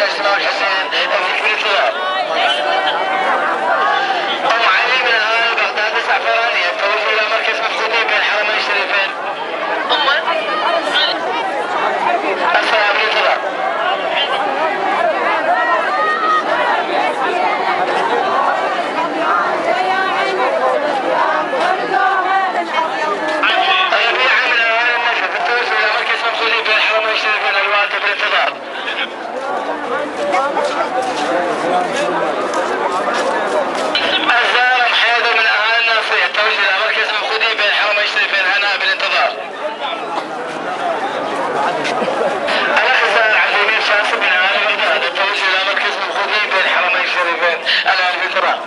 اسماء الحسين في الانتظار. ام علي من اهالي بغداد الزعفرانيه التوجه الى مركز مفقودين بين الحرمين الشريفين. السلام بالانتظار. الزارم حيدر من اهالي الناصريه التوجه الى مركز مفقودين بين الحرمين الشريفين هناء بالانتظار. الاخزار عبد اليمين شاسم من اهالي بغداد التوجه الى مركز مفقودين بين الحرمين الشريفين هناء بالانتظار.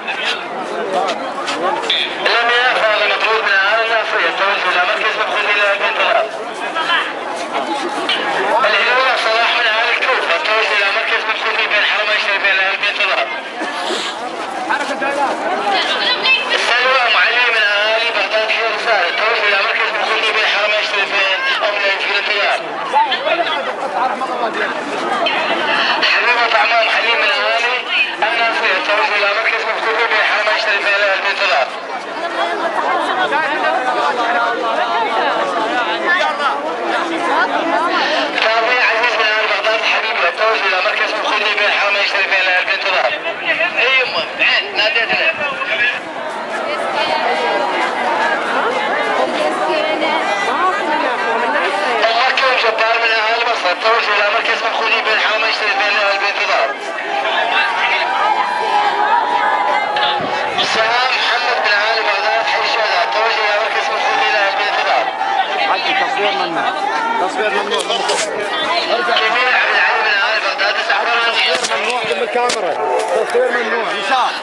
لمياء فاضل مطرود من اهالي الناصريه التوجه الى مركز مفقودين بالانتظار. الهلوله صلاح من اهالي الكوفه التوجه الى مركز مفقودين بين الحرمين الشريفين هناء بالانتظار. السلوى معلم من اهالي بغداد حي رسالة التوجه الى مركز مفقودين بين الحرمين الشريفين امنين في الانتظار. حبيبه طعمان حليم من اهالي الناصريه التوجه الى مركز مفقودين بين الحرمين الشريفين بالانتظار. تابع عزيز من اهالي بغداد حبيبه التوجه الى مركز مفقودين بين الحرمين الشريفين بالانتظار. اي يمه بعين ناديتنا. المركب جبار من اهالي مصر التوجه الى مركز مفقودين بين الحرمين الشريفين بالانتظار. سهام محمد من اهالي بغداد حي الشهداء التوجه الى مركز مفقودين بالانتظار. تصوير ممنوع. تصوير ممنوع. كبير عبد العلي من اهالي بغداد الزعفرانيه. تصوير ممنوع بالكاميرا. تصوير ممنوع. نشاط.